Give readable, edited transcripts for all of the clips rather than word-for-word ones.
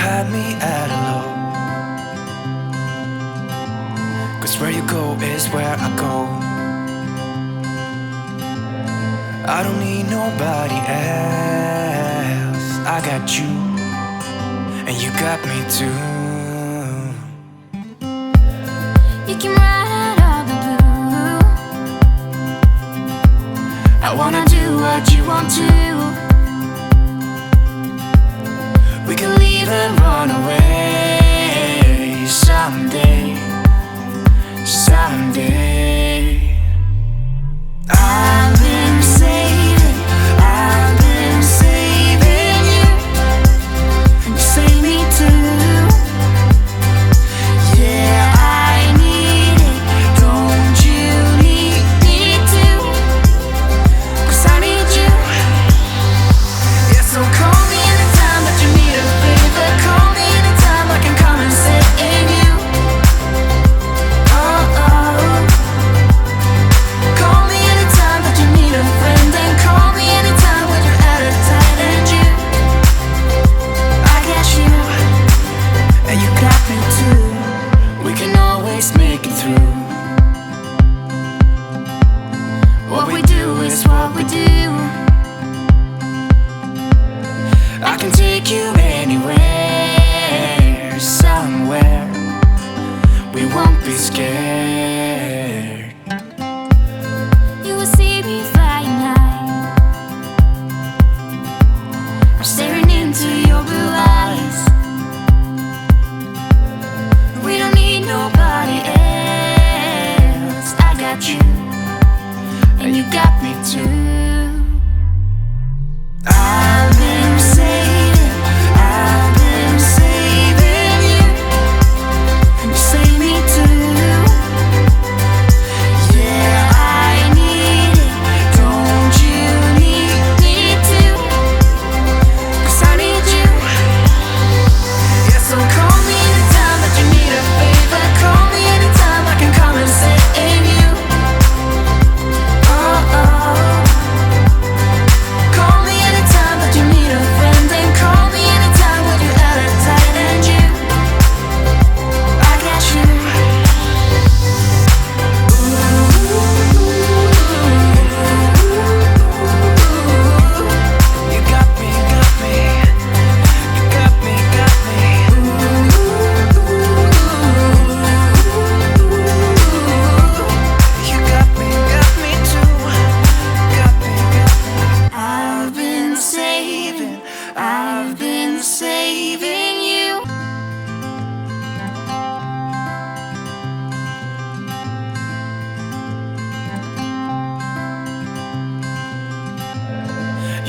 had me at a low, 'cause where you go is where I go. I don't need nobody else. I got you, and you got me too. You can ride out of the blue. I wanna do what you want to. We can leave and run away someday, someday. I've been saving you, and you save me too. Yeah, I need it, don't you need me too? 'Cause I need you. Yeah, so call me anytime that you need a favor. Call me anytime I can come and sit in you. Oh, oh. Call me anytime that you need a friend, and call me anytime when you're at a tight end. You, I got you, and you got me too. We can always make it through. What we do is what we do. I can take you anywhere, somewhere. We won't be scared. You will see me flying high. I'm staring into your blue eyes. We don't need nobody else. I got you, and you got me too. I've been saving you, and you save me too. Yeah, I need it, don't you need me too? 'Cause I need you. Yeah, so call me anytime that you need a favor. Call me anytime I can come and sit in you. Oh, oh. Call me anytime that you need a friend, and call me anytime when you're at a tight end. You, I got you. You got me, got me. You got me, got me. You got me too. Got me, got me. I've been saving you.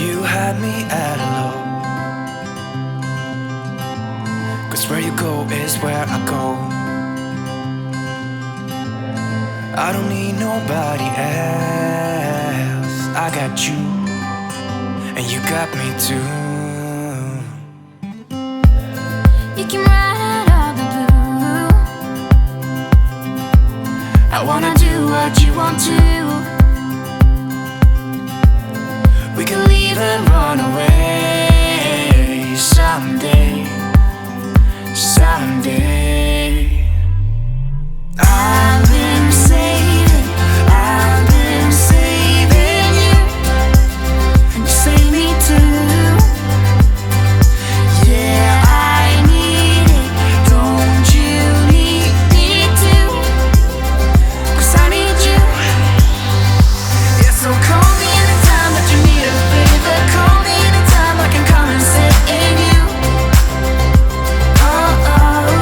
You had me at a low, 'cause where you go is where I go. I don't need nobody else. I got you, and you got me too. You can ride out of the blue. I wanna do what you want to. We can leave and run away someday, someday. I've been saving you, and you save me too. Yeah, I need it, don't you need me too? 'Cause I need you. Yeah, so call me anytime that you need a favor. Call me anytime I can come and sit in you. Oh, oh.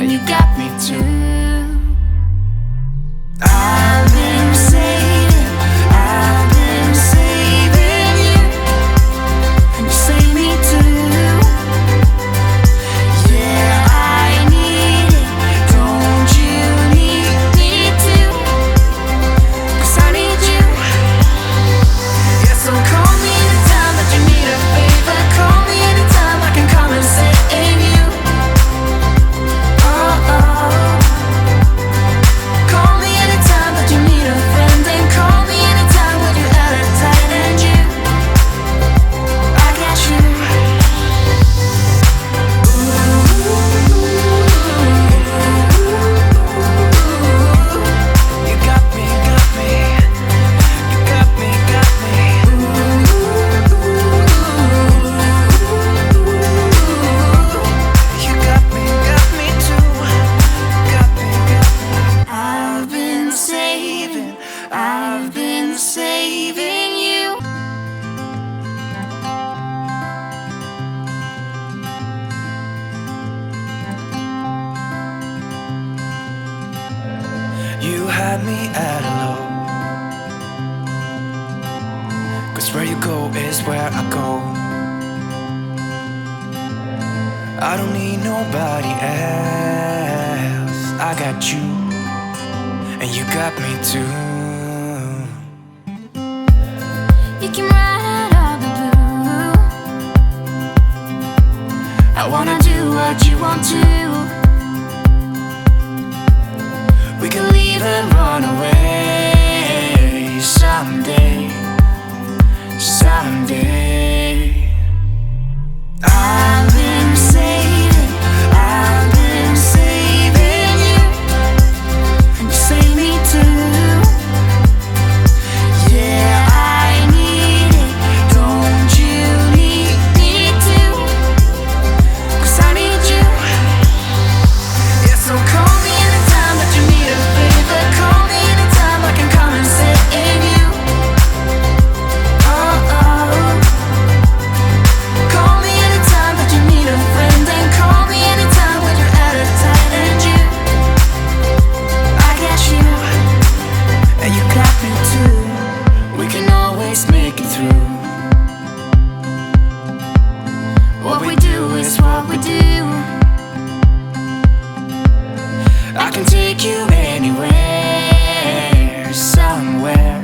and you got me too. I've been saving, I've been saving you, and you save me too. Yeah, I need it, don't you need me too? 'Cause I need you. Yeah, so call me anytime that you need a favor. Call me anytime I can come and save you. Oh, oh. Call me anytime that you need a friend, and call me anytime when you're at a tight end. You, I got you. You got me, got me. You got me, got me. You got me too. Got me, got me. I've been saving, I've been saving you. You had me at a low, 'cause where you go is where I go. I don't need nobody else. I got you, and you got me too. You came right out of the blue. I wanna do what you want to. We can leave and run away someday, someday. I've been saving, I've been saving you, and you save me too. Yeah, I need it, don't you need me too? 'Cause I need you. Yeah, so call me anytime that you need a favor. Call me anytime I can come and save you. Oh, oh. Call me anytime that you need a friend, and call me anytime when you're at a tight end. You, I got you, and you got me too. We can always make it through. What we do is what we do. I can take you anywhere, somewhere.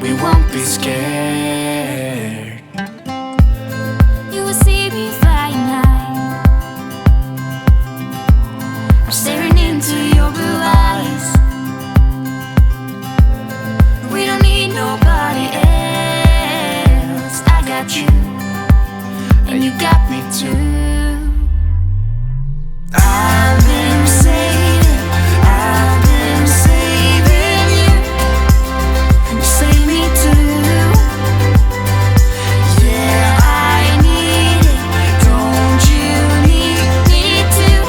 We won't be scared. You will see me flying high. I'm staring into your blue eyes. We don't need nobody else. I got you, and you got me too. I've been saving, I've been saving you, and you save me too. Yeah, I need it, don't you need me too?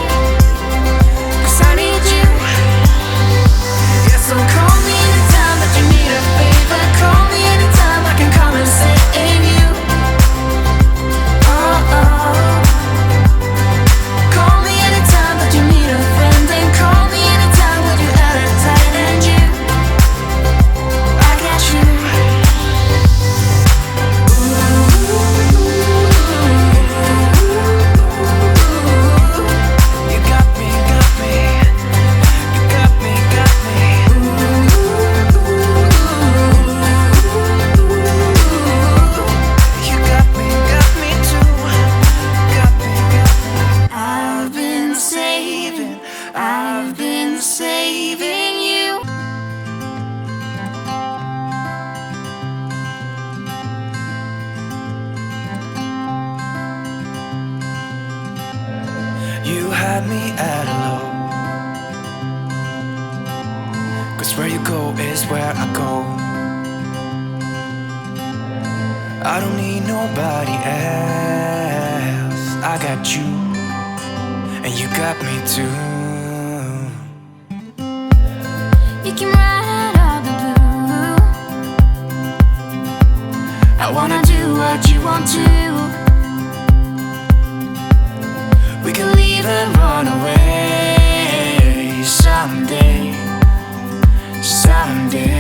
'Cause I need you. Yeah, so call me anytime that you need a favor. Call me anytime I can come and save you. Oh, oh. Call me anytime that you need a friend, and call me anytime when you're at a tight end. You, I got you. You got me, got me. You got me, got me. You got me too. Got me, got me. I've been saving, I've been saving you. You had me at a low, 'cause where you go is where I go. I don't need nobody else. I got you, and you got me too. You came right out of the blue. I wanna do what you want to. We can leave and run away I'm different.